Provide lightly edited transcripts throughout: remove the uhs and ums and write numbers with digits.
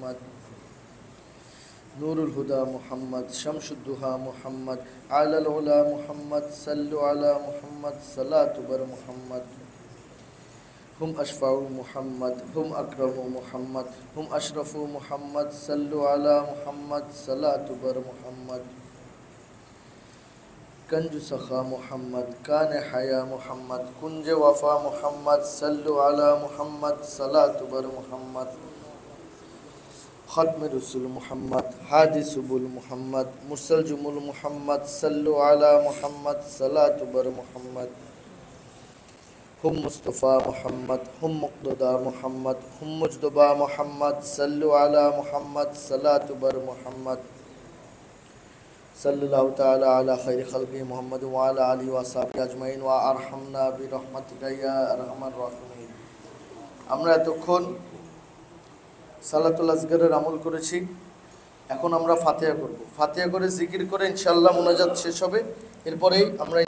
محمد نور الهدى محمد شمس الدهى محمد على العلا محمد صلوا على محمد صلاة بر محمد هم أشفع محمد هم أكرم محمد هم أشرف محمد صلوا على محمد صلاة بر محمد کنج سخا محمد کان حیا محمد کنج وفا محمد صلوا على محمد صلاة بر محمد ختم رسول محمد هادي سبل محمد مرسل جمل محمد صلوا على محمد صلاة بر محمد هم مصطفى محمد هم مقتدى محمد هم مجتبى محمد صلوا على محمد صلاة بر محمد सल्लल्लाहु ताला अला खैर खल्क़ि मुहम्मद व अला आलिहि व असहाबिहि अजमाइन व अरहमना बिरहमतिका या अरहमार राहिमीन। আমরা এতক্ষণ সালাতুল আসগরের আমল করেছি, এখন আমরা ফাতিহা করব। ফাতিহা করে জিকির করে ইনশাআল্লাহ মুনাজাত শেষ হবে, এরপরেই আমরা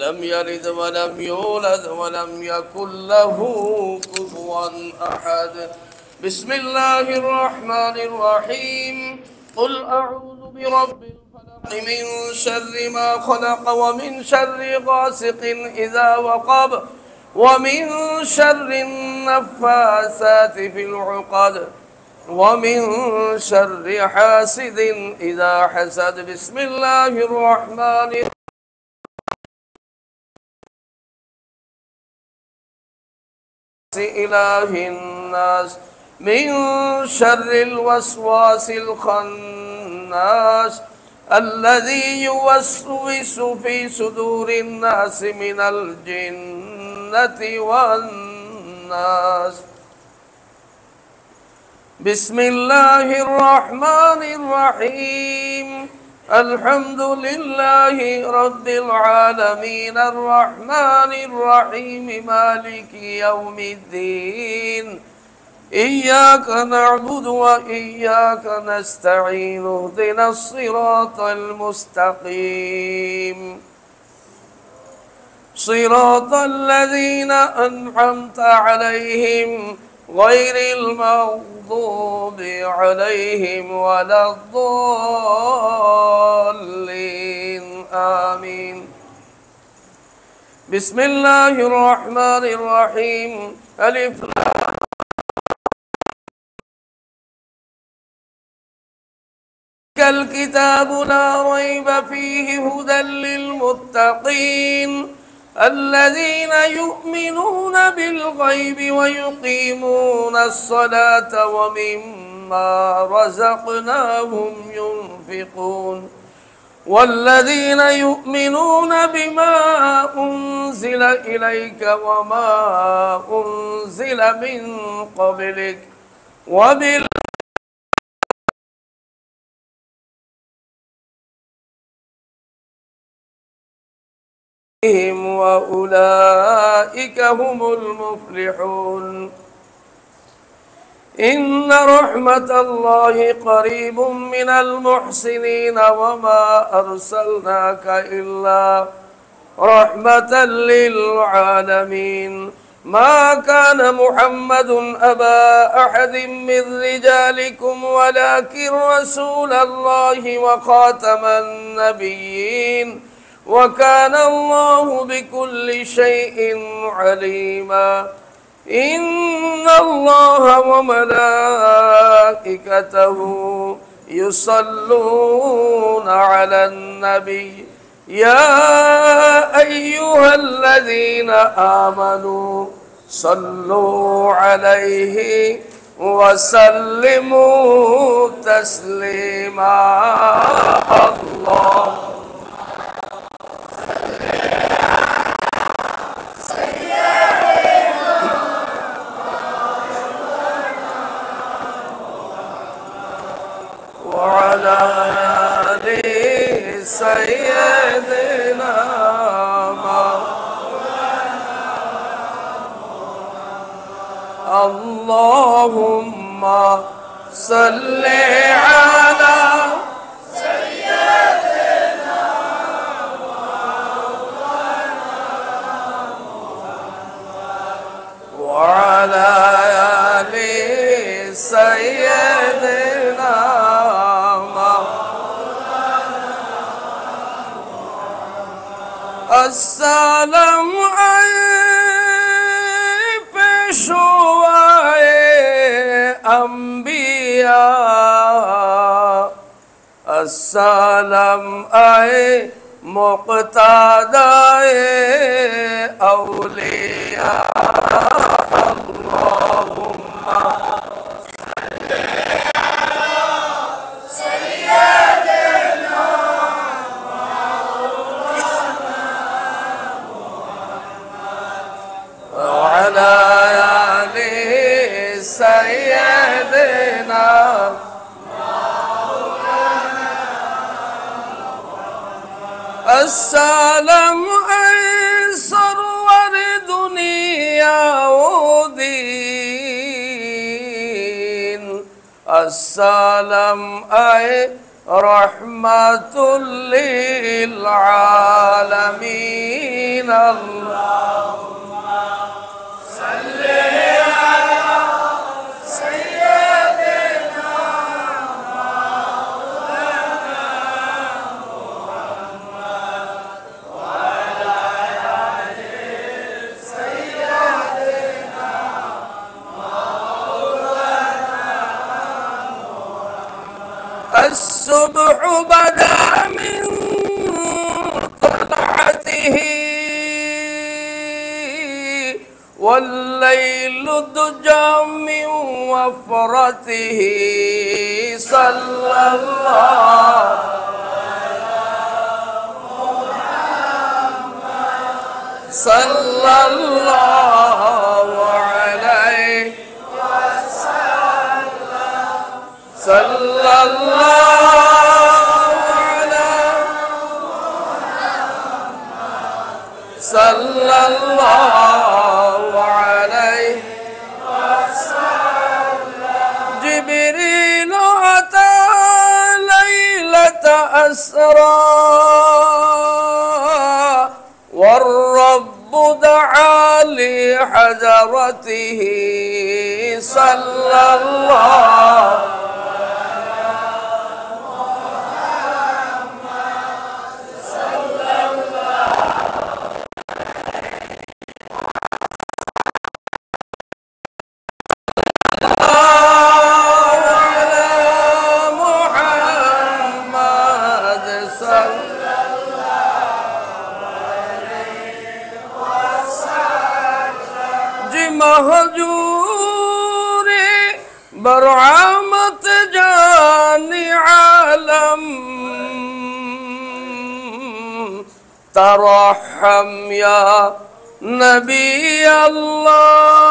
لم يلد ولم يولد ولم يكن له كفوا أحد. بسم الله الرحمن الرحيم. قل أعوذ برب الفلق من شر ما خلق ومن شر غاسق إذا وقب ومن شر النفاثات في العقد ومن شر حاسد إذا حسد. بسم الله الرحمن الرحيم. إله الناس من شر الوسواس الخناس الذي يوسوس في صدور الناس من الجنة والناس. بسم الله الرحمن الرحيم. الحمد لله رب العالمين الرحمن الرحيم مالك يوم الدين إياك نعبد وإياك نستعين اهدنا الصراط المستقيم صراط الذين أنعمت عليهم غير المغضوب عليهم ولا الضالين آمين. بسم الله الرحمن الرحيم. ألف الكتاب لا ريب فيه هدى للمتقين الذين يؤمنون بالغيب ويقيمون الصلاة ومما رزقناهم ينفقون والذين يؤمنون بما أنزل إليك وما أنزل من قبلك وأولئك هم المفلحون. إن رحمة الله قريب من المحسنين وما أرسلناك إلا رحمة للعالمين. ما كان محمد أبا أحد من رجالكم ولكن رسول الله وخاتم النبيين وكان الله بكل شيء عليما. إن الله وملائكته يصلون على النبي يا أيها الذين آمنوا صلوا عليه وسلموا تسليما. الله अल्लाहुम्मा सल्ले अला सय्यदिना व अला आलि सय्यदिना अस्सलामु पेशवाए अंबिया अस्सलाम आए मुक़्तदाए औलिया अल्लाहुम्मा सय्यदिना वअला आलि सय्यदिना अस्सलाम सरवर दुनिया व दीन अस्सलाम रहमतुल लिल आलमीन अल्लाहुम्मा सल्ली अला सय्यदिना الصبح بدا من طلعته والليل دجى من وفرته صلى الله صلى الله عليه صلى الله على صلى الله عليه جبريل أتى ليلة أسرى والرب دعا لحضرته صلى الله महजूरे बरआमत जानी आलम तरहम या नबी अल्लाह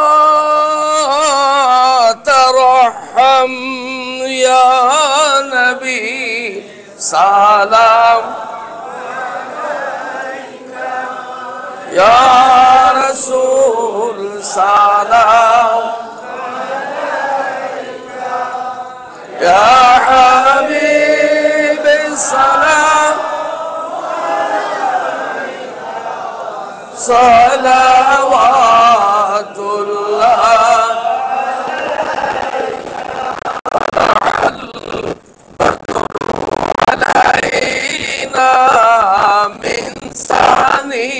तरहम या नबी सलाम या रसूल सलाम या हबीब सलाम सलावातुल्लाह अलैना मिन सानी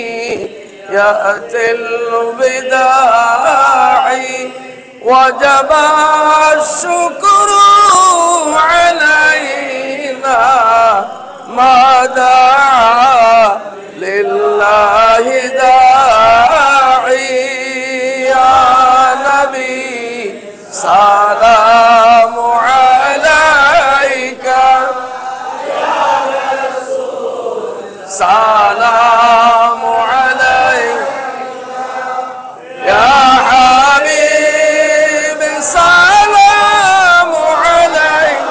يأتي الوداع وجب الشكر علينا ما دعا لله داعي يا نبي سلام عليك يا رسول سلام عليك يا حبيب سلام عليك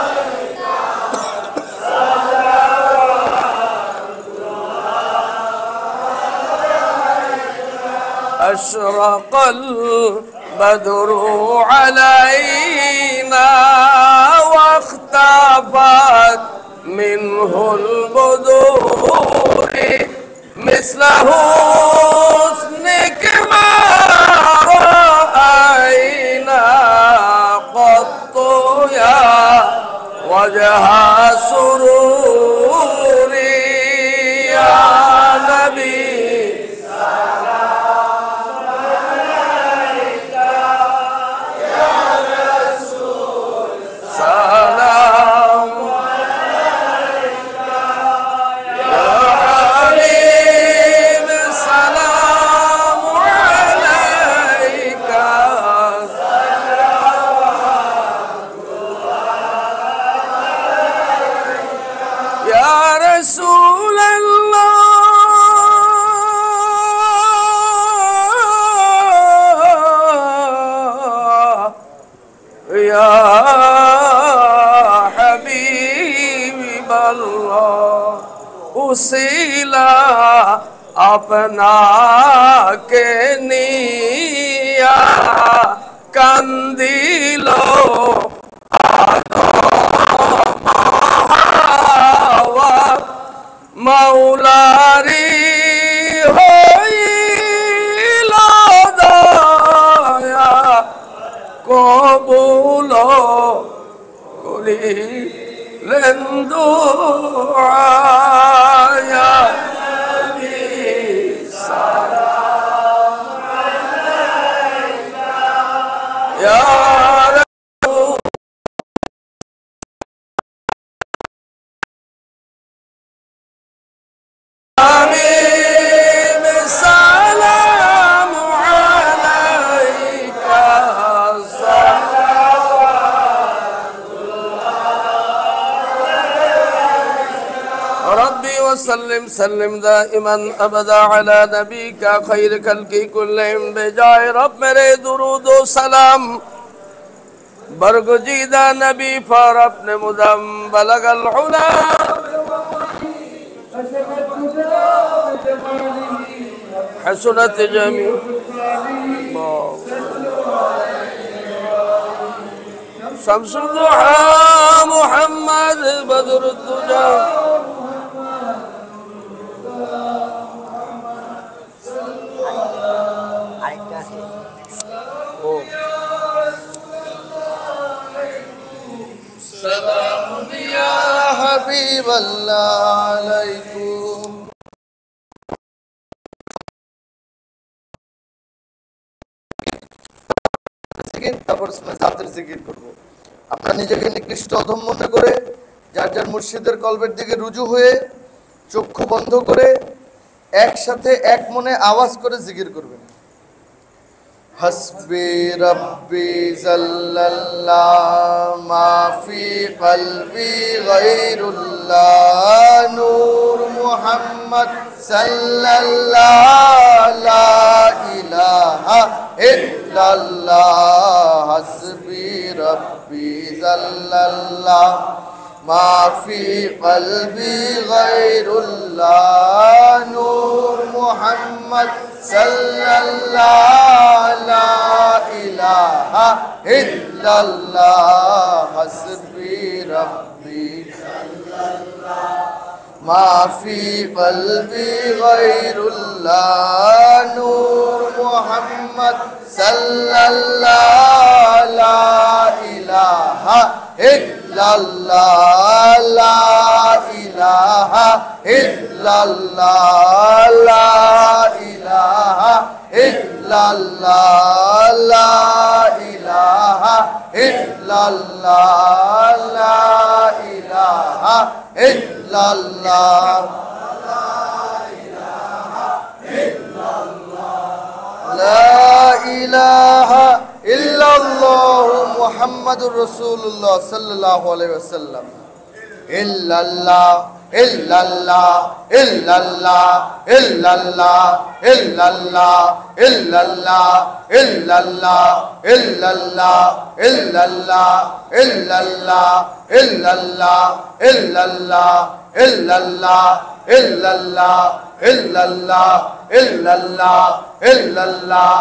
أشرق बदरु अलैना वख्तफत मिनहुल बुदूर मिस्ल हुस्निक मा रअयना क़त्तु या वजह सुरूरी या नबी उसीला अपना के निया कंदीलो मौलारी होइला दया कबूलो करी लेंदुआ या नबी सलाम अलैका या सल्लिम सल्लिम दाइमन अबदा अला नबी का खैर खल्की कुल्लिम बेजाए रब मेरे दुरूद व सलाम बरगुजीदा नबी पर अपने मुदम बलगल उला हसनत जमी शम्सुल दुहा मुहम्मद बदरुद दुजा सलाम या हबीब अल्लाह अलैकुम। আপনারা নিজেকে নিকৃষ্ট অধম মনে করে যার যার মুর্শিদের কলবের দিকে রুজু হয়ে চক্ষু বন্ধ করে একসাথে এক মনে আওয়াজ করে জিকির করবেন। हस्बी रब्बी ज़ल्लल्लाहु मा फ़ी क़ल्बी गैरुल्लाह नूर मुहम्मद सल्लल्लाहु ला इलाहा इल्लल्लाह हस्बी रब्बी ज़ल्लल्लाहु मा फ़ी क़ल्बी गैरुल्लाह नूर मुहम्मद सल्लल्लाहु ला इलाहा इल्लल्लाह हस्बी रब्बी मा फ़ी क़ल्बी गैरुल्लाह नूर मुहम्मद सल्लल्लाहु ला इलाहा इल्लल्लाह ला इलाहा इल्लल्लाह ला इलाहा इल्लल्लाह ला इलाहा इल्लल्लाह ला इलाहा इल्लल्लाह ला इलाहा इल्लल्लाह मुहम्मदुर रसूलुल्लाह सल्लल्लाहु अलैहि वसल्लम इल्लल्लाह इल्लल्लाह इल्लल्लाह इल्लल्लाह इल्लल्लाह इल्लल्लाह इल्लल्लाह इल्लल्लाह इल्लल्लाह इल्लल्लाह इल्लल्लाह इल्लल्लाह इल्लल्लाह इल्लल्लाह इल्लल्लाह इल्लल्लाह इल्लल्लाह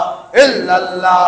इल्लल्लाह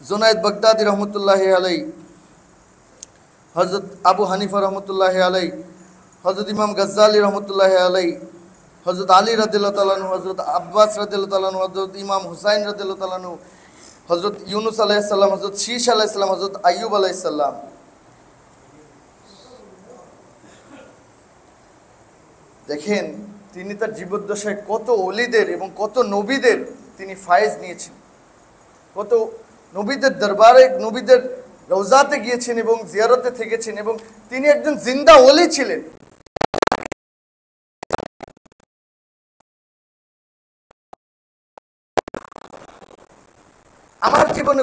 জুনায়েদ বাগদাদি রহমতুল্লাহি আলাই, হযরত আবু হানিফা রহমতুল্লাহি আলাই, হযরত ইমাম গাজ্জালি রহমতুল্লাহি আলাই, হযরত আলী রাদিয়াল্লাহু তাআলা আনহু, হযরত আব্বাস রাদিয়াল্লাহু তাআলা আনহু, হযরত ইমাম হুসাইন রাদিয়াল্লাহু তাআলা আনহু, হযরত ইউনুস আলাইহিস সালাম, হযরত শীশ আলাইহিস সালাম, হযরত আইয়ুব আলাইহিস সালাম। দেখেন তিনি তার জীবদ্দশায় কত ওলিদের এবং কত নবীদের তিনি ফায়েজ নিয়েছেন, কত নবীদের দরবারে, নবীদের রওজাতে গিয়েছেন এবং জিয়ারতে থেকেছেন, এবং তিনি একজন জিন্দা ওলি ছিলেন। আমার জীবনে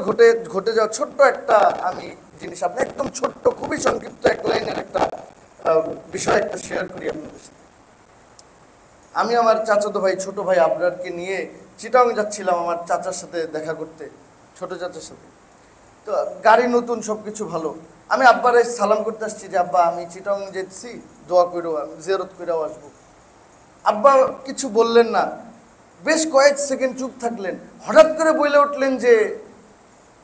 ঘটে যাওয়া ছোট্ট একটা আমি জিনিস আপনি একদম ছোট্ট, খুবই সংক্ষিপ্ত এক লাইনের একটা বিষয় একটা শেয়ার করি আপনাদের সাথে। আমি আমার চাচাতো ভাই, ছোট ভাই আবরারকে নিয়ে চিটাং যাচ্ছিলাম আমার চাচার সাথে দেখা করতে, ছোট চাচার সাথে। তো গাড়ি নতুন, সব কিছু ভালো। আমি আব্বারে সালাম করতে আসছি যে আব্বা আমি চিটাং যেতেছি, দোয়া কইরো, জিয়ারত কইরাও আসবো। আব্বা কিছু বললেন না, বেশ কয়েক সেকেন্ড চুপ থাকলেন। হঠাৎ করে বলে উঠলেন যে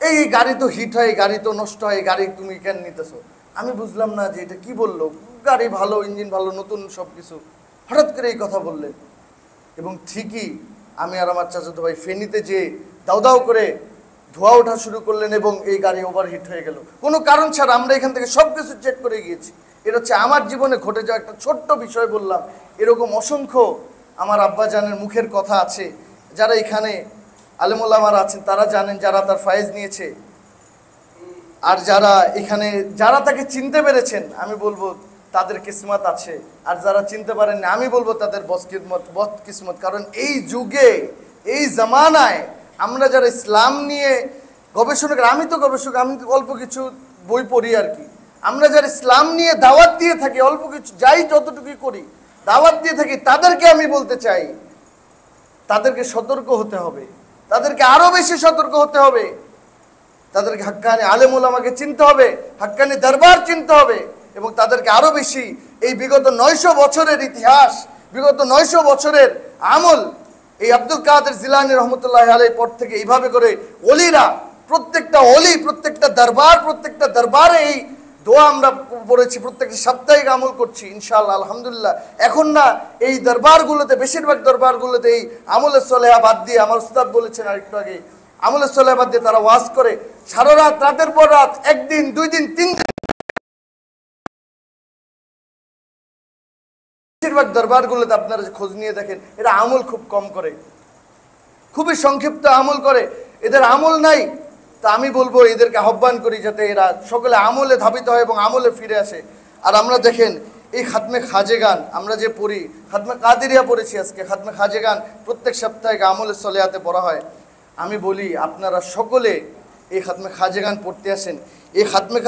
এই গাড়ি তো হিট হয়, গাড়ি তো নষ্ট হয়, গাড়ি তুমি কেন নিতেছো? আমি বুঝলাম না যে এটা কি বললো। গাড়ি ভালো, ইঞ্জিন ভালো, নতুন সব কিছু, হঠাৎ করে এই কথা বললেন। এবং ঠিকই আমি আর আমার চাচাতো ভাই ফেনীতে যে দাউ দাউ করে ধোঁয়া ওঠা শুরু করলেন এবং এই গাড়ি ওভারহিট হয়ে গেল কোনো কারণ ছাড়া। আমরা এখান থেকে সব কিছু চেক করে গিয়েছি। এটা হচ্ছে আমার জীবনে ঘটে যাওয়া একটা ছোট্ট বিষয় বললাম। এরকম অসংখ্য আমার আব্বাজানের মুখের কথা আছে। যারা এখানে আলেম ওলামারা আছেন তারা জানেন, যারা তার ফায়েজ নিয়েছে, আর যারা এখানে যারা তাকে চিনতে পেরেছেন আমি বলবো তাদের কিসমত আছে, আর যারা চিনতে পারেননি আমি বলবো তাদের বদকিসমত। কারণ এই যুগে, এই জামানায় আমরা যারা ইসলাম নিয়ে গবেষণা করি, আমি তো গবেষক, আমি অল্প কিছু বই পড়ি আর কি। আমরা যারা ইসলাম নিয়ে দাওয়াত দিয়ে থাকি, অল্প কিছু যাই যতটুকুই করি দাওয়াত দিয়ে থাকি, তাদেরকে আমি বলতে চাই তাদেরকে সতর্ক হতে হবে, তাদেরকে আরো বেশি সতর্ক হতে হবে। তাদেরকে হাক্কানি আলেম ওলামাকে চিনতে হবে, হাক্কানি দরবার চিনতে হবে, এবং তাদেরকে আরো বেশি এই বিগত 900 বছরের ইতিহাস, বিগত 900 বছরের আমল, এই আব্দুল কাদের জিলানী রহমতুল্লাহ আলাইহির পর থেকে এইভাবে করে ওলিরা, প্রত্যেকটা ওলি, প্রত্যেকটা দরবারে এই দোয়া আমরা পড়েছি, প্রত্যেকটা সাপ্তাহিক আমল করছি ইনশাআল্লাহ আলহামদুলিল্লাহ। এখন না এই দরবারগুলোতে, বেশিরভাগ দরবারগুলোতে এই আমলে সলেহা বাদ দিয়ে, আমার উস্তাদ বলেছেন আরেকটু আগে, আমলে সলেহা বাদ দিয়ে তারা ওয়াজ করে সারা রাত, রাতের পর রাত, একদিন, 2 দিন, 3 দিন। বেশিরভাগ দরবারগুলোতে আপনারা খোঁজ নিয়ে দেখেন এরা আমল খুব কম করে, খুবই সংক্ষিপ্ত আমল করে, এদের আমল নাই। তা আমি বলবো এদেরকে আহ্বান করি যাতে এরা সকলে আমলে ধাবিত হয় এবং আমলে ফিরে আসে। আর আমরা দেখেন এই খাতমে খাজেগান আমরা যে পড়ি, খাতমে কাদেরিয়া পড়েছি আজকে, খাতমে খাজেগান প্রত্যেক সপ্তাহে আমলে সলেহাতে পড়া হয়। আমি বলি আপনারা সকলে এই খাতমে খাজেগান পড়তে আসেন। এই খাতমে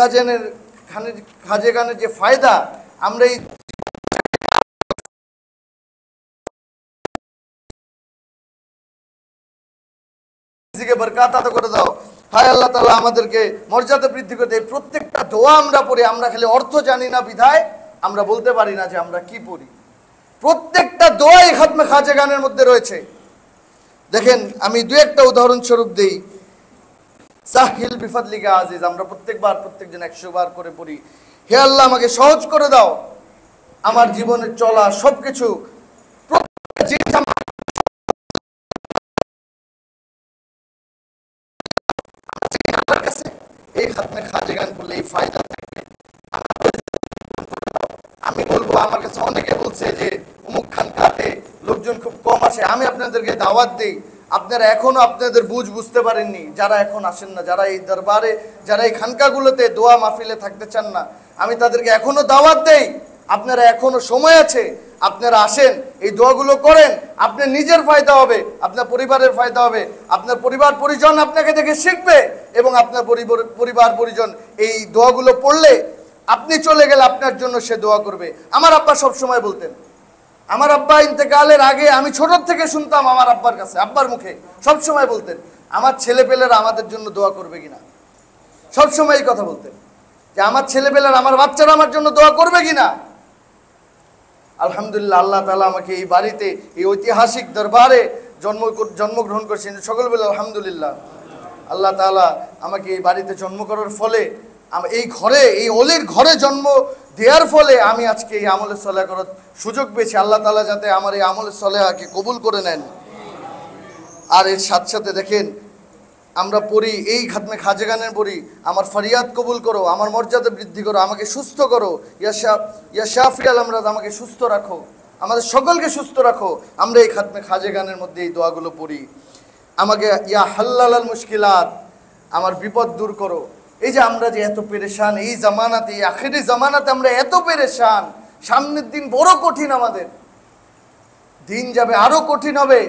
খাজেগানের যে ফায়দা আমরা এই বরকাত আতা করে দাও, হায় আল্লাহ তাআলা আমাদেরকে মর্যাদা বৃদ্ধি করে দেয়। প্রত্যেকটা দোয়া আমরা পড়ি, আমরা খালি অর্থ জানি না বিধায় আমরা বলতে পারি না যে আমরা কি পড়ি। প্রত্যেকটা দোয়াই খাতমে খাজেগানের মধ্যে রয়েছে। দেখেন আমি 2-1টা উদাহরণ স্বরূপ দেই। সাহিল বিফাদলিকা আজিজ আমরা প্রত্যেকজন 100 বার করে পড়ি। হে আল্লাহ আমাকে সহজ করে দাও, আমার জীবনের চলা সবকিছু এই খাতমে খাজেগান বললে এই ফায়দা থাকে। আমি বলবো আমার কাছে অনেকে বলছে যে অমুক খানকাতে লোকজন খুব কম আসে। আমি আপনাদেরকে দাওয়াত দিই, আপনারা এখনো আপনাদের বুঝতে পারেননি, যারা এখন আসেন না, যারা এই দরবারে, যারা এই খানকাগুলোতে দোয়া মাহফিলে থাকতে চান না, আমি তাদেরকে এখনো দাওয়াত দেই, আপনারা এখনো সময় আছে, আপনারা আসেন, এই দোয়াগুলো করেন। আপনার নিজের ফায়দা হবে, আপনার পরিবারের ফায়দা হবে, আপনার পরিবার পরিজন আপনাকে দেখে শিখবে, এবং আপনার পরিবার পরিজন এই দোয়াগুলো পড়লে আপনি চলে গেলে আপনার জন্য সে দোয়া করবে। আমার আব্বা সব সময় বলতেন, আমার আব্বা ইন্তেকালের আগে আমি ছোট থেকে শুনতাম আমার আব্বার কাছে, আব্বার মুখে সব সময় বলতেন আমার ছেলেপেলেরা আমাদের জন্য দোয়া করবে কিনা। সব সময় এই কথা বলতেন যে আমার ছেলেপেলেরা, আমার বাচ্চারা আমার জন্য দোয়া করবে কিনা। আলহামদুলিল্লাহ আল্লাহ তাআলা আমাকে এই বাড়িতে, এই ঐতিহাসিক দরবারে জন্মগ্রহণ করেছেন। সকল বলে আলহামদুলিল্লাহ। আল্লাহ তাআলা আমাকে এই বাড়িতে জন্ম করার ফলে এই ঘরে, এই অলির ঘরে জন্ম দেওয়ার ফলে আমি আজকে এই আমলে সলেহা করার সুযোগ পেয়েছি। আল্লাহ তাআলা যাতে আমার এই আমলে সলেহাকে কবুল করে নেন। আর এর সাথে সাথে দেখেন আমরা পড়ি, এই খাতমে খাজেগানের পড়ি, আমার ফরিয়াদ কবুল করো, আমার মর্যাদা বৃদ্ধি করো, আমাকে সুস্থ করো, ইয়া শাফি আল আমরাদ, আমাকে সুস্থ রাখো, আমাদের সকলকে সুস্থ রাখো। আমরা এই খাতমে খাজেগানের মধ্যে এই দোয়াগুলো পড়ি। আমাকে ইয়া হাল্লাল আল মুশকিলাত, আমার বিপদ দূর করো। এই যে আমরা যে এত পেরেশান এই জামানাতে, এই আখিরি জামানাতে আমরা এত পেরেশান, সামনের দিন বড় কঠিন, আমাদের দিন যাবে আরো কঠিন হবে।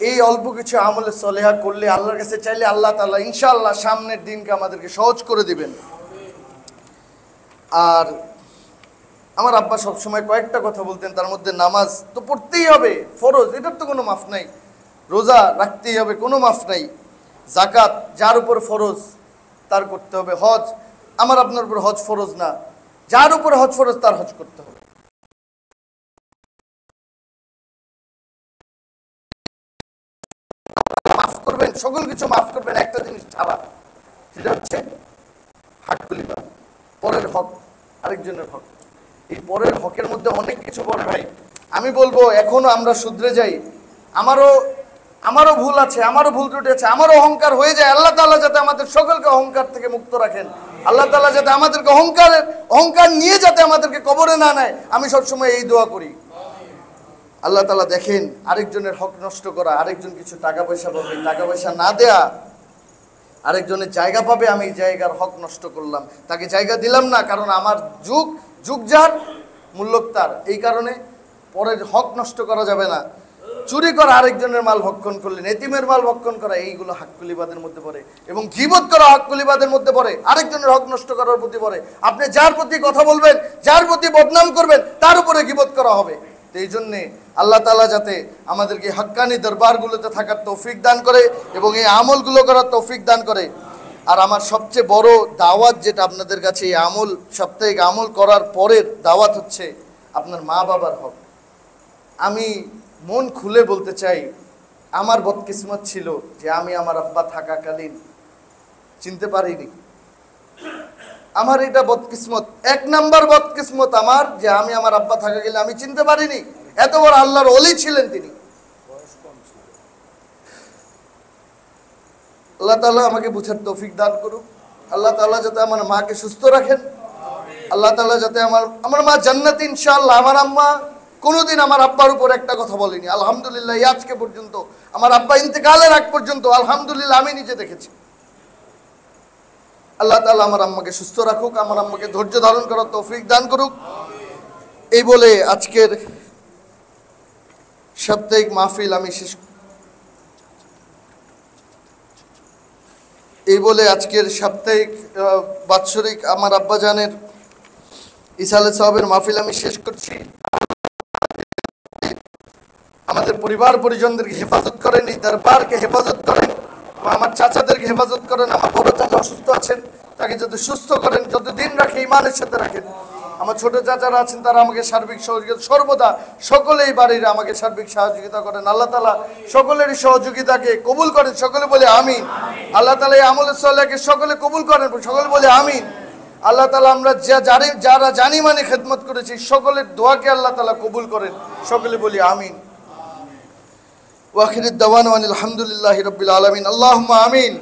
এই অল্প কিছু আমলে সলেহা করলে, আল্লাহর কাছে চাইলে আল্লাহ তাআলা ইনশাআল্লাহ সামনের দিনকে আমাদেরকে সহজ করে দিবেন। আর আমার আব্বা সবসময় কয়েকটা কথা বলতেন, তার মধ্যে নামাজ তো পড়তেই হবে, ফরজ, এটার তো কোনো মাফ নাই। রোজা রাখতেই হবে, কোনো মাফ নাই। যাকাত যার উপর ফরজ তার করতে হবে। হজ আমার আপনার উপর হজ ফরজ না, যার উপর হজ ফরজ তার হজ করতে হবে। মাফ করবেন, সকল কিছু মাফ করবেন, একটা জিনিস ছাড়া, সেটা হচ্ছে হাক্কুল ইবাদ, পরের হক, আরেকজনের হক। এই পরের হকের মধ্যে অনেক কিছু পড়ে ভাই। আমি বলবো এখনো আমরা শুধরে যাই, আমারও ভুল আছে, আমারও ভুল ত্রুটি আছে, আমারও অহংকার হয়ে যায়। আল্লাহ তাআলা যাতে আমাদের সকলকে অহংকার থেকে মুক্ত রাখেন। আল্লাহ তাআলা যাতে আমাদেরকে অহংকার নিয়ে যাতে আমাদেরকে কবরে না নেয়। আমি সবসময় এই দোয়া করি। আল্লাহ তাআলা দেখেন, আরেকজনের হক নষ্ট করা, আরেকজন কিছু টাকা পয়সা পাবে, টাকা পয়সা না দেয়া, আরেকজনের জায়গা পাবে, আমি এই জায়গার হক নষ্ট করলাম, তাকে জায়গা দিলাম না, কারণ আমার যুগ যার মূল্য তার। এই কারণে পরের হক নষ্ট করা যাবে না। চুরি করা, আরেকজনের মাল ভক্ষণ করলেন, এতিমের মাল ভক্ষণ করা, এইগুলো হাক্কুল ইবাদের মধ্যে পড়ে। এবং গীবত করা হাক্কুল ইবাদের মধ্যে পড়ে, আরেকজনের হক নষ্ট করার প্রতি পড়ে। আপনি যার প্রতি কথা বলবেন, যার প্রতি বদনাম করবেন, তার উপরে গীবত করা হবে। তো এই জন্যে আল্লাহ তাআলা যাতে আমাদেরকে হাক্কানি দরবারগুলোতে থাকার তৌফিক দান করে এবং এই আমলগুলো করার তৌফিক দান করে। আর আমার সবচেয়ে বড় দাওয়াত যেটা আপনাদের কাছে, এই আমল, সাপ্তাহিক আমল করার পরের দাওয়াত হচ্ছে আপনার মা বাবার হক। আমি মন খুলে বলতে চাই, আমার বদকিসমত ছিল যে আমি আমার আব্বা থাকাকালীন চিনতে পারিনি। আমার এটা বদকিসমত, 1 নাম্বার বদকিসমত আমার, যে আমি আমার আব্বা থাকাকালীন আমি চিনতে পারিনি। এত বড় আল্লাহর ওলি ছিলেন তিনি। আল্লাহ তাআলা আমাকে বুঝার তৌফিক দান করুক। আল্লাহ তাআলা যাতে আমার মাকে সুস্থ রাখেন। আল্লাহ তাআলা যাতে আমার মা জান্নাতি ইনশাআল্লাহ। আমার আম্মা কোনোদিন আমার আব্বার উপর একটা কথা বলেনি, আলহামদুলিল্লাহ। আজকে পর্যন্ত আমার আব্বা ইন্তেকালের আগ পর্যন্ত আলহামদুলিল্লাহ আমি নিজে দেখেছি। আল্লাহ তাআলা আমার আম্মাকে সুস্থ রাখুক, আমার আম্মাকে ধৈর্য ধারণ করার তৌফিক দান করুক। এই বলে আজকের সাপ্তাহিক মাহফিল আমি বাৎসরিক আমার আব্বাজানের ইসালে সাহেবের মাহফিল আমি শেষ করছি। আমাদের পরিবার পরিজনদেরকে হেফাজত করেন, এই দরবারকে হেফাজত করেন, আমার চাচাদেরকে হেফাজত করেন। আমার বড় চাচা অসুস্থ আছেন, তাকে যাতে সুস্থ করেন, যতদিন রাখে ইমানের সাথে রাখেন। আমার ছোট চাচারা আছেন, তারা আমাকে সার্বিক সহযোগিতা, সর্বদা সকলেই বাড়ির আমাকে সার্বিক সহযোগিতা করেন। আল্লাহ তাআলা সকলেরই সহযোগিতাকে কবুল করেন, সকলে বলে আমিন। আল্লাহ তাআলা এই আমলে সলেহাকে সকলে কবুল করেন, সকলে বলে আমিন। আল্লাহ তাআলা আমরা যারা জানি মানে খেদমত করেছি, সকলের দোয়াকে আল্লাহ তাআলা কবুল করেন, সকলে বলি আমিন। ওয়াখিরুদ দাওয়ানা আলহামদুলিল্লাহি রাব্বিল আলামিন। আল্লাহুম্মা আমিন।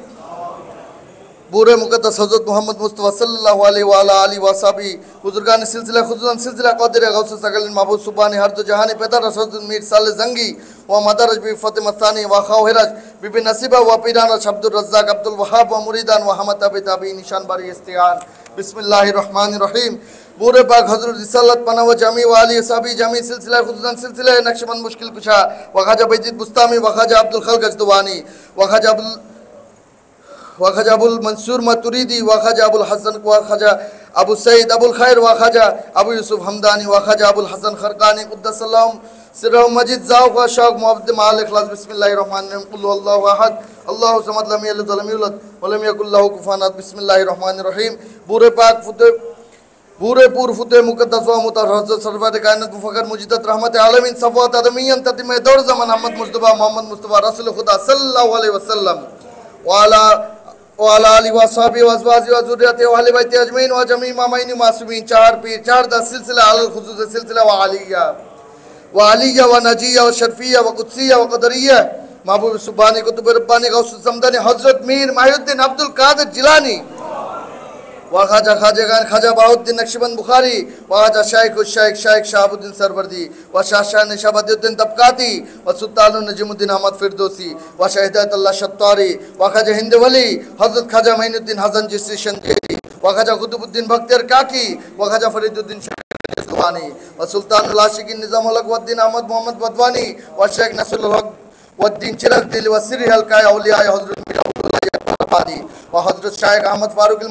বুরে মুকদ্দাস হযরত মুহাম্মদ মুস্তাফা সাল্লাল্লাহু আলাইহি ওয়া আলা আলিহি ওয়া সাহবিহি হুজুরগান সিলসিলা খুজুরান সিলসিলা কাদিরে গাউসুস সাকালিন মাহবুব সুবহানি হর তো জাহানি পেদার হযরত মীর সালেহ জঙ্গি ওয়া মাদারাজ বি ফাতিমা সানি ওয়া খাওহিরাজ বিবি নাসিবা ওয়া পিরানা আব্দুর রাজ্জাক আব্দুল ওয়াহাব ওয়া মুরিদান ওয়া হামাদ তাবি নিশান বারি ইস্তিহান। বিসমিল্লাহির রহমানির রহিম। বুরে পাক হযরত রিসালাত পানা ওয়া জামি ওয়া আলী সাহাবী জামি সিলসিলা খুজুরান সিলসিলা নকশবন্দ মুশকিল কুশা ওয়া খাজা বাইজিদ বুস্তামি ওয়া খাজা আব্দুল খালক আজদওয়ানি ওয়া খাজা আবুল মনসুর মাতুরিদি ওয়া খাজা আবুল হাসান ওয়া খাজা আবু সাইদ আবুল খায়র ওয়া খাজা আবু ইউসুফ হামদানি ওয়া খাজা আবুল হাসান খরকানি কুদ্দাসাল্লাহু সিরহু মজিদ যাওক ওয়া শাক মুহাম্মদ মাল ইখলাস। বিসমিল্লাহির রহমানির রহিম। কুল হুয়াল্লাহু আহাদ আল্লাহু সামাদ লাম ইয়ালিদ ওয়া লাম ইউলাদ ওয়া লাম ইয়াকুল লাহু কুফুয়ান আহাদ। বিসমিল্লাহির রহমানির রহিম। বুরেপুর ফুতে মুকদ্দাস ওয়া মুতার হযরত সরওয়ারে কায়নাত মুফাক্কির মুজিদাত রহমতে আলামিন সফওয়াত আদমিয়ান তাতিমে দৌর জামান মুস্তাফা রাসূল খুদা সাল্লাল্লাহু আলাইহি ওয়াসাল্লাম ওয়া আলা वाला अली वसाबी वज़वाजी वज़ुर्रियति व अहले बैत अजमईन व जमी मामईन मासूमीन। चार पीर चार दा सिलसिला अल खुसूस सिलसिला व अलिया व नजिया व शरफिया व कुदसिया व कदरिया महबूब सुब्हानी कुतुब रब्बानी गौस समदानी हजरत मीर माहिउद्दीन अब्दुल कादिर जिलानी व ख्वाजा खाजगान ख्वाजा बाउद्दीन नक्शबंद बुखारी व ख्वाजा शाइख शहाबुद्दीन सरवर्दी व शाह निशाबुद्दीन तबकाती व सुल्तान नजीमुद्दीन अहमद फिरदौसी व शहीदतुल्लाह शत्तारी व ख्वाजा हिंद वली हजरत ख्वाजा मोइनुद्दीन हसन चिश्ती शंकेरी व ख्वाजा कुतुबुद्दीन बख्तियार काकी व ख्वाजा फरीदुद्दीन सुल्तानी व सुल्तान आशिकीन निजामुल हक वद्दीन अहमद मोहम्मद बदवानी व शेख नसरुल हक वद्दीन चिराग दिल व सिर हल्का औलिया हजरत मीर अब्दुल्लाह व हजरत शाइख अहमद फारूक